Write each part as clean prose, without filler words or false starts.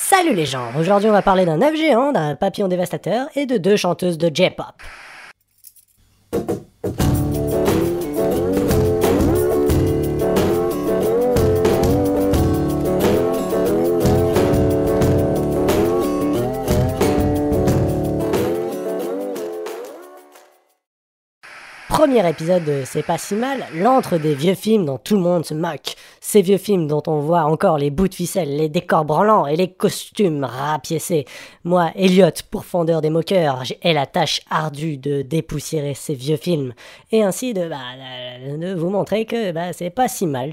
Salut les gens, aujourd'hui on va parler d'un œuf géant, d'un papillon dévastateur et de deux chanteuses de J-pop. Premier épisode de C'est pas si mal, l'antre des vieux films dont tout le monde se moque. Ces vieux films dont on voit encore les bouts de ficelle, les décors branlants et les costumes rapiécés. Moi, Elliot, pourfendeur des moqueurs, j'ai la tâche ardue de dépoussiérer ces vieux films. Et ainsi de vous montrer que c'est pas si mal.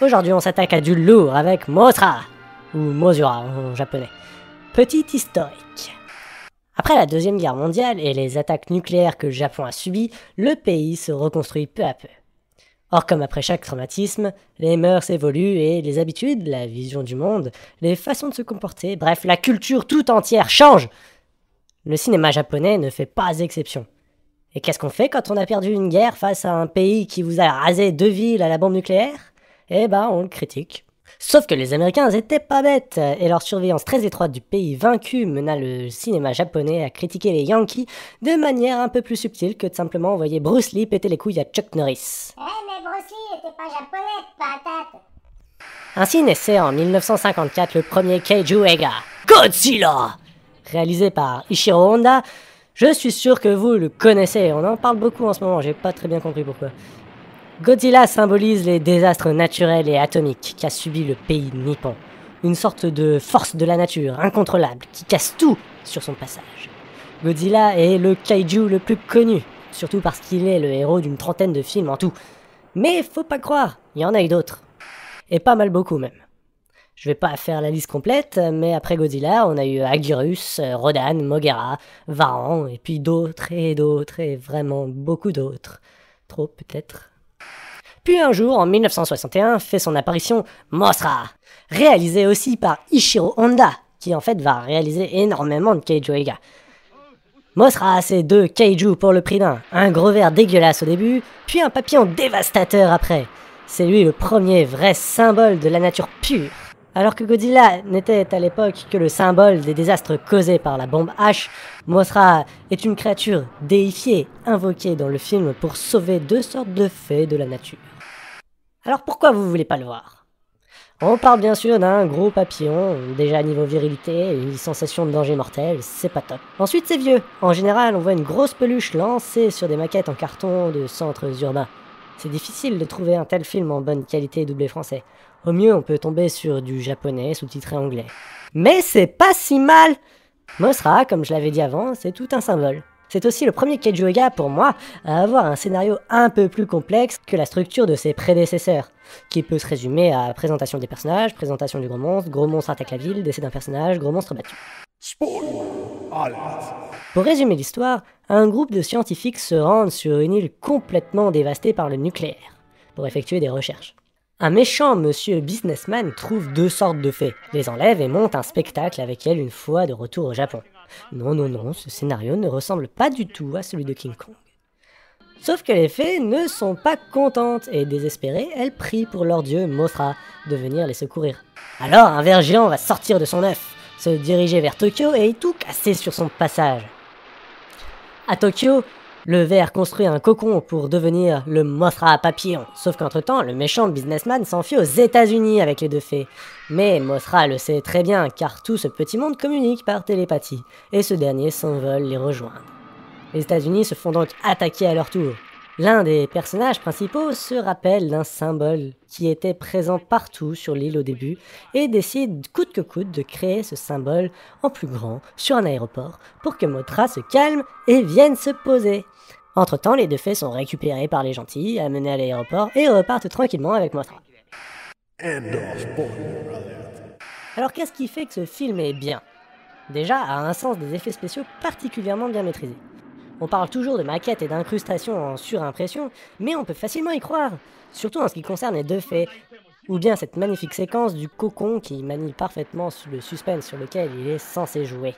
Aujourd'hui on s'attaque à du lourd avec Mothra, ou Mozura en japonais. Petit historique. Après la Deuxième Guerre mondiale et les attaques nucléaires que le Japon a subies, le pays se reconstruit peu à peu. Or, comme après chaque traumatisme, les mœurs évoluent et les habitudes, la vision du monde, les façons de se comporter, bref, la culture tout entière change. Le cinéma japonais ne fait pas exception. Et qu'est-ce qu'on fait quand on a perdu une guerre face à un pays qui vous a rasé 2 villes à la bombe nucléaire ? On le critique. Sauf que les Américains étaient pas bêtes, et leur surveillance très étroite du pays vaincu mena le cinéma japonais à critiquer les Yankees de manière un peu plus subtile que de simplement envoyer Bruce Lee péter les couilles à Chuck Norris. Mais Bruce Lee était pas japonais, patate. Ainsi naissait en 1954 le premier Kaiju Eiga, Godzilla, réalisé par Ishiro Honda. Je suis sûr que vous le connaissez, on en parle beaucoup en ce moment, j'ai pas très bien compris pourquoi. Godzilla symbolise les désastres naturels et atomiques qu'a subi le pays nippon. Une sorte de force de la nature incontrôlable qui casse tout sur son passage. Godzilla est le kaiju le plus connu, surtout parce qu'il est le héros d'une trentaine de films en tout. Mais faut pas croire, il y en a eu d'autres. Et pas mal beaucoup même. Je vais pas faire la liste complète, mais après Godzilla, on a eu Agirus, Rodan, Moguera, Varan, et puis d'autres, et vraiment beaucoup d'autres. Trop peut-être. Puis un jour, en 1961, fait son apparition Mothra, réalisé aussi par Ishiro Honda, qui en fait va réaliser énormément de Kaiju Eiga. Mothra, c'est 2 kaiju pour le prix d'un, un gros ver dégueulasse au début, puis un papillon dévastateur après. C'est lui le premier vrai symbole de la nature pure. Alors que Godzilla n'était à l'époque que le symbole des désastres causés par la bombe H, Mothra est une créature déifiée, invoquée dans le film pour sauver 2 sortes de fées de la nature. Alors pourquoi vous voulez pas le voir ? On parle bien sûr d'un gros papillon, déjà niveau virilité, une sensation de danger mortel, c'est pas top. Ensuite c'est vieux, en général on voit une grosse peluche lancée sur des maquettes en carton de centres urbains. C'est difficile de trouver un tel film en bonne qualité doublé français. Au mieux on peut tomber sur du japonais sous-titré anglais. Mais c'est pas si mal ! Mothra, comme je l'avais dit avant, c'est tout un symbole. C'est aussi le premier Kaiju Eiga pour moi à avoir un scénario un peu plus complexe que la structure de ses prédécesseurs, qui peut se résumer à présentation des personnages, présentation du gros monstre attaque la ville, décès d'un personnage, gros monstre battu. Pour résumer l'histoire, un groupe de scientifiques se rendent sur une île complètement dévastée par le nucléaire, pour effectuer des recherches. Un méchant monsieur businessman trouve 2 sortes de fées, les enlève et monte un spectacle avec elles une fois de retour au Japon. Non, ce scénario ne ressemble pas du tout à celui de King Kong. Sauf que les fées ne sont pas contentes et désespérées, elles prient pour leur dieu Mothra de venir les secourir. Alors un ver géant va sortir de son œuf, se diriger vers Tokyo et tout casser sur son passage. À Tokyo, le ver construit un cocon pour devenir le Mothra papillon. Sauf qu'entre-temps, le méchant businessman s'enfuit aux États-Unis avec les 2 fées. Mais Mothra le sait très bien, car tout ce petit monde communique par télépathie, et ce dernier s'envole les rejoindre. Les États-Unis se font donc attaquer à leur tour. L'un des personnages principaux se rappelle d'un symbole qui était présent partout sur l'île au début et décide coûte que coûte de créer ce symbole en plus grand sur un aéroport pour que Mothra se calme et vienne se poser. Entre-temps, les 2 fées sont récupérées par les gentils, amenées à l'aéroport et repartent tranquillement avec Mothra. Alors qu'est-ce qui fait que ce film est bien ? Déjà, a un sens des effets spéciaux particulièrement bien maîtrisé. On parle toujours de maquettes et d'incrustations en surimpression, mais on peut facilement y croire, surtout en ce qui concerne les 2 fées, ou bien cette magnifique séquence du cocon qui manie parfaitement le suspense sur lequel il est censé jouer.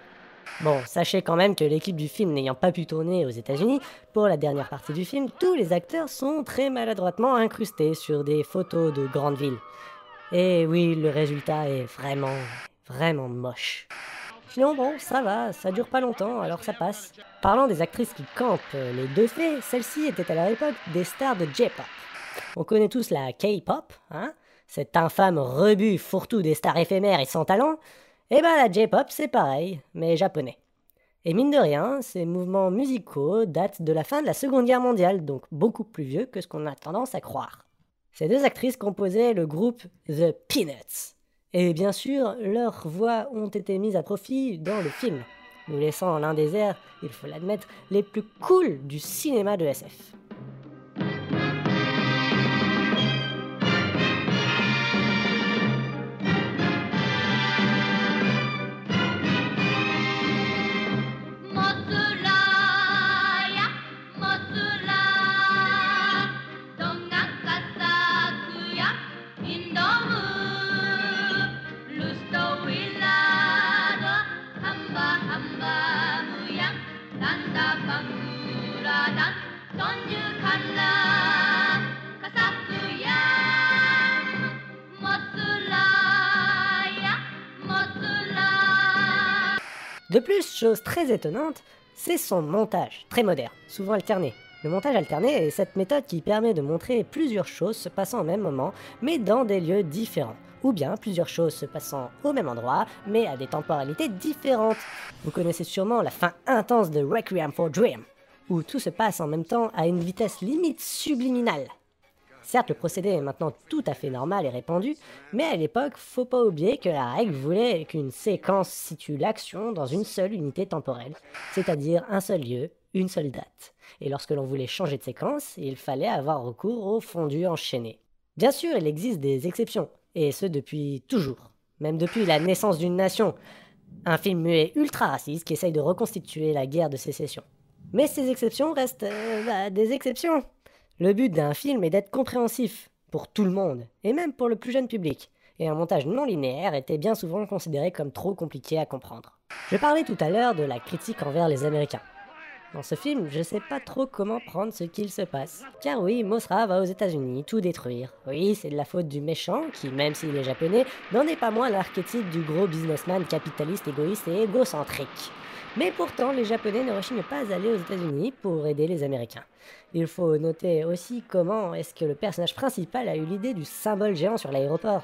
Bon, sachez quand même que l'équipe du film n'ayant pas pu tourner aux États-Unis, pour la dernière partie du film, tous les acteurs sont très maladroitement incrustés sur des photos de grandes villes. Et oui, le résultat est Vraiment moche. Sinon bon, ça va, ça dure pas longtemps, alors ça passe. Parlant des actrices qui campent les deux fées, celles-ci étaient à leur époque des stars de J-pop. On connaît tous la K-pop, hein, cet infâme rebut fourre-tout des stars éphémères et sans talent. Et ben la J-pop c'est pareil, mais japonais. Et mine de rien, ces mouvements musicaux datent de la fin de la Seconde Guerre mondiale, donc beaucoup plus vieux que ce qu'on a tendance à croire. Ces deux actrices composaient le groupe The Peanuts. Et bien sûr, leurs voix ont été mises à profit dans le film, nous laissant l'un des airs, il faut l'admettre, les plus cool du cinéma de SF. De plus, chose très étonnante, c'est son montage, très moderne, souvent alterné. Le montage alterné est cette méthode qui permet de montrer plusieurs choses se passant au même moment, mais dans des lieux différents. Ou bien plusieurs choses se passant au même endroit, mais à des temporalités différentes. Vous connaissez sûrement la fin intense de Requiem for a Dream, où tout se passe en même temps à une vitesse limite subliminale. Certes, le procédé est maintenant tout à fait normal et répandu, mais à l'époque, faut pas oublier que la règle voulait qu'une séquence situe l'action dans une seule unité temporelle, c'est-à-dire un seul lieu, une seule date. Et lorsque l'on voulait changer de séquence, il fallait avoir recours au fondu enchaîné. Bien sûr, il existe des exceptions, et ce depuis toujours, même depuis la naissance d'une nation. Un film muet ultra raciste qui essaye de reconstituer la guerre de sécession. Mais ces exceptions restent des exceptions. Le but d'un film est d'être compréhensif pour tout le monde, et même pour le plus jeune public. Et un montage non linéaire était bien souvent considéré comme trop compliqué à comprendre. Je parlais tout à l'heure de la critique envers les Américains. Dans ce film, je sais pas trop comment prendre ce qu'il se passe. Car oui, Mothra va aux États-Unis tout détruire. Oui, c'est de la faute du méchant, qui, même s'il est japonais, n'en est pas moins l'archétype du gros businessman capitaliste, égoïste et égocentrique. Mais pourtant, les Japonais ne rechignent pas à aller aux États-Unis pour aider les Américains. Il faut noter aussi comment est-ce que le personnage principal a eu l'idée du symbole géant sur l'aéroport.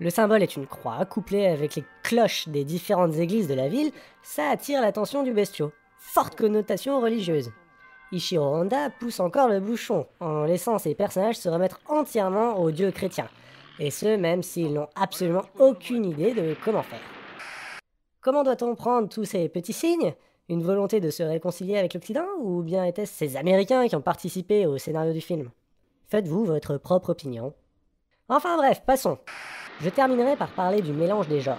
Le symbole est une croix, couplée avec les cloches des différentes églises de la ville, ça attire l'attention du bestiau. Forte connotation religieuse. Ishiro Honda pousse encore le bouchon, en laissant ses personnages se remettre entièrement aux dieux chrétiens. Et ce, même s'ils n'ont absolument aucune idée de comment faire. Comment doit-on prendre tous ces petits signes ? Une volonté de se réconcilier avec l'Occident, ou bien étaient-ce ces Américains qui ont participé au scénario du film ? Faites-vous votre propre opinion. Enfin bref, passons. Je terminerai par parler du mélange des genres.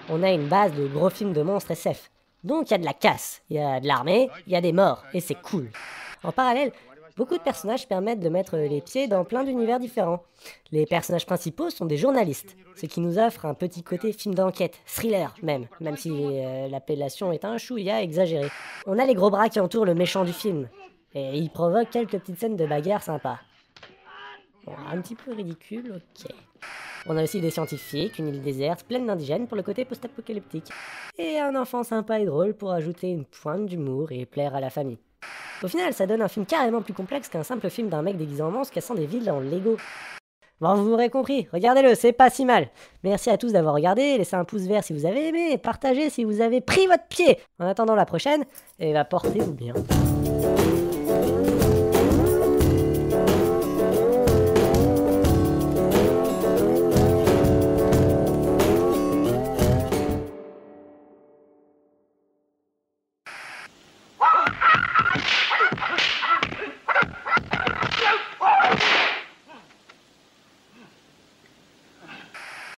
On a une base de gros films de monstres SF. Donc il y a de la casse, il y a de l'armée, il y a des morts, et c'est cool. En parallèle, beaucoup de personnages permettent de mettre les pieds dans plein d'univers différents. Les personnages principaux sont des journalistes, ce qui nous offre un petit côté film d'enquête, thriller même si l'appellation est un chouïa exagéré. On a les gros bras qui entourent le méchant du film, et ils provoquent quelques petites scènes de bagarre sympas. Bon, un petit peu ridicule, ok. On a aussi des scientifiques, une île déserte pleine d'indigènes pour le côté post-apocalyptique. Et un enfant sympa et drôle pour ajouter une pointe d'humour et plaire à la famille. Au final, ça donne un film carrément plus complexe qu'un simple film d'un mec déguisé en monstre cassant des villes en Lego. Bon, vous m'aurez compris, regardez-le, c'est pas si mal. Merci à tous d'avoir regardé, laissez un pouce vert si vous avez aimé, et partagez si vous avez pris votre pied. En attendant la prochaine, et portez-vous bien.